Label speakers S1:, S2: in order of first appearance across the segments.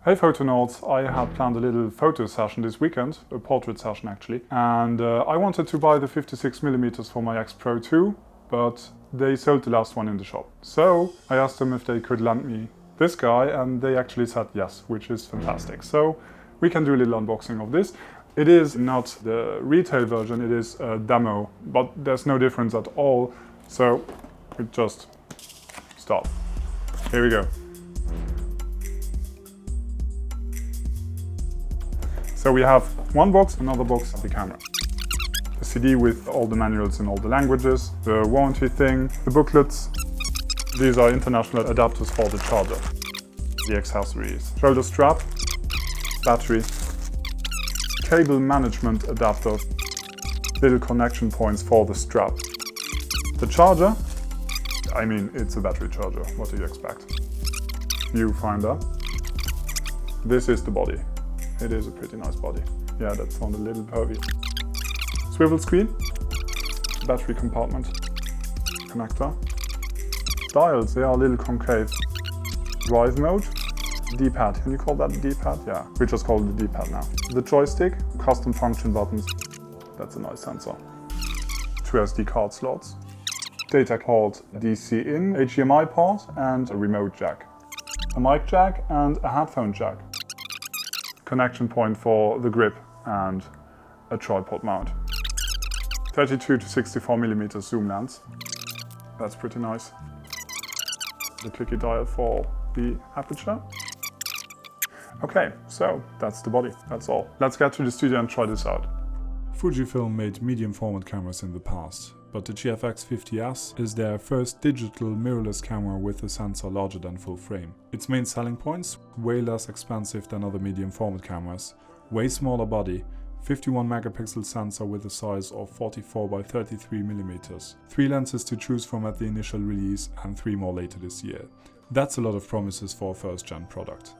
S1: Hey Photonauts, I had planned a little photo session this weekend, a portrait session actually, and I wanted to buy the 56mm for my X Pro 2, but they sold the last one in the shop. So I asked them if they could lend me this guy, and they actually said yes, which is fantastic. So we can do a little unboxing of this. It is not the retail version, it is a demo, but there's no difference at all. So we just start. Here we go. So we have one box, another box, the camera. The CD with all the manuals in all the languages, the warranty thing, the booklets. These are international adapters for the charger. The accessories, shoulder strap, battery, cable management adapter, little connection points for the strap. The charger, I mean, it's a battery charger, what do you expect? Viewfinder. This is the body. It is a pretty nice body. Yeah, that sounded a little pervy. Swivel screen, battery compartment, connector. Dials, they are a little concave. Drive mode, D-pad. Can you call that a D-pad? Yeah, we just call it the D-pad now. The joystick, custom function buttons. That's a nice sensor. 2 SD card slots. Data port, DC in, HDMI port, and a remote jack. A mic jack and a headphone jack. Connection point for the grip and a tripod mount. 32 to 64mm zoom lens. That's pretty nice. The clicky dial for the aperture. Okay, so that's the body, that's all. Let's get to the studio and try this out.
S2: Fujifilm made medium format cameras in the past, but the GFX 50S is their first digital mirrorless camera with a sensor larger than full frame. Its main selling points: way less expensive than other medium format cameras, way smaller body, 51 megapixel sensor with a size of 44 by 33mm, 3 lenses to choose from at the initial release and 3 more later this year. That's a lot of promises for a first gen product.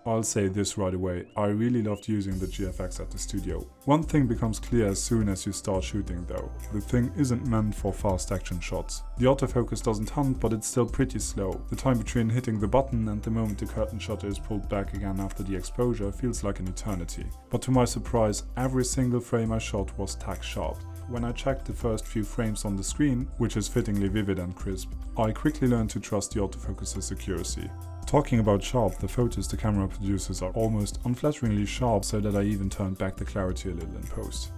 S2: I'll say this right away, I really loved using the GFX at the studio. One thing becomes clear as soon as you start shooting though. The thing isn't meant for fast action shots. The autofocus doesn't hunt, but it's still pretty slow. The time between hitting the button and the moment the curtain shutter is pulled back again after the exposure feels like an eternity. But to my surprise, every single frame I shot was tack sharp. When I checked the first few frames on the screen, which is fittingly vivid and crisp, I quickly learned to trust the autofocus's accuracy. Talking about sharp, the photos the camera produces are almost unflatteringly sharp, so that I even turned back the clarity a little in post.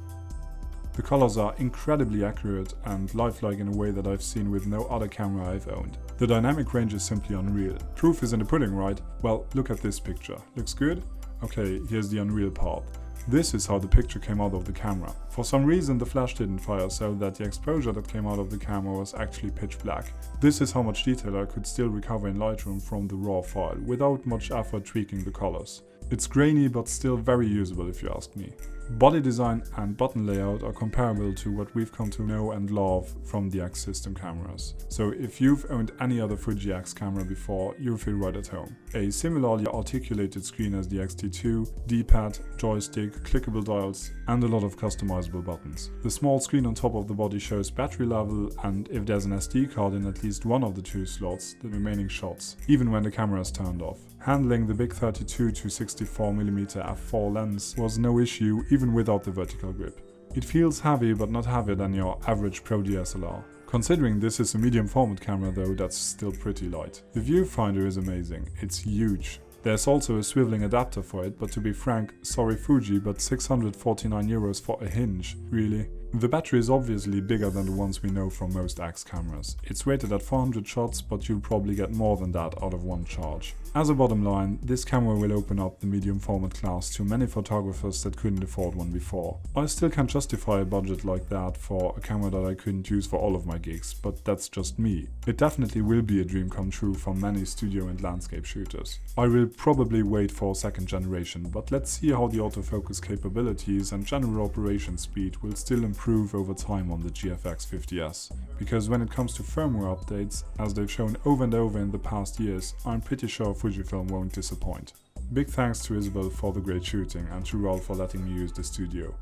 S2: The colors are incredibly accurate and lifelike in a way that I've seen with no other camera I've owned. The dynamic range is simply unreal. Proof is in the pudding, right? Well, look at this picture. Looks good? Okay, here's the unreal part. This is how the picture came out of the camera. For some reason the flash didn't fire, so that the exposure that came out of the camera was actually pitch black. This is how much detail I could still recover in Lightroom from the raw file, without much effort tweaking the colors. It's grainy but still very usable if you ask me. Body design and button layout are comparable to what we've come to know and love from the X system cameras. So if you've owned any other Fuji X camera before, you'll feel right at home. A similarly articulated screen as the X-T2, D-pad, joystick, clickable dials, and a lot of customizable buttons. The small screen on top of the body shows battery level, and if there's an SD card in at least one of the 2 slots, the remaining shots, even when the camera is turned off. Handling the big 32 to 64mm f4 lens was no issue even without the vertical grip. It feels heavy, but not heavier than your average Pro DSLR. Considering this is a medium format camera though, that's still pretty light. The viewfinder is amazing, it's huge. There's also a swiveling adapter for it, but to be frank, sorry Fuji, but 649 euros for a hinge, really? The battery is obviously bigger than the ones we know from most X cameras. It's rated at 400 shots, but you'll probably get more than that out of one charge. As a bottom line, this camera will open up the medium format class to many photographers that couldn't afford one before. I still can't justify a budget like that for a camera that I couldn't use for all of my gigs, but that's just me. It definitely will be a dream come true for many studio and landscape shooters. I will probably wait for second generation, but let's see how the autofocus capabilities and general operation speed will still improve over time on the GFX 50S. Because when it comes to firmware updates, as they've shown over and over in the past years, I'm pretty sure Fujifilm won't disappoint. Big thanks to Isabel for the great shooting and to Raul for letting me use the studio.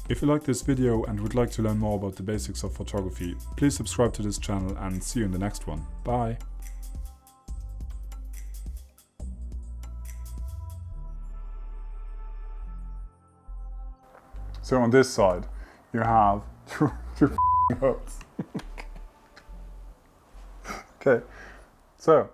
S2: If you liked this video and would like to learn more about the basics of photography, please subscribe to this channel and see you in the next one. Bye!
S1: So on this side, you have two notes. Okay, so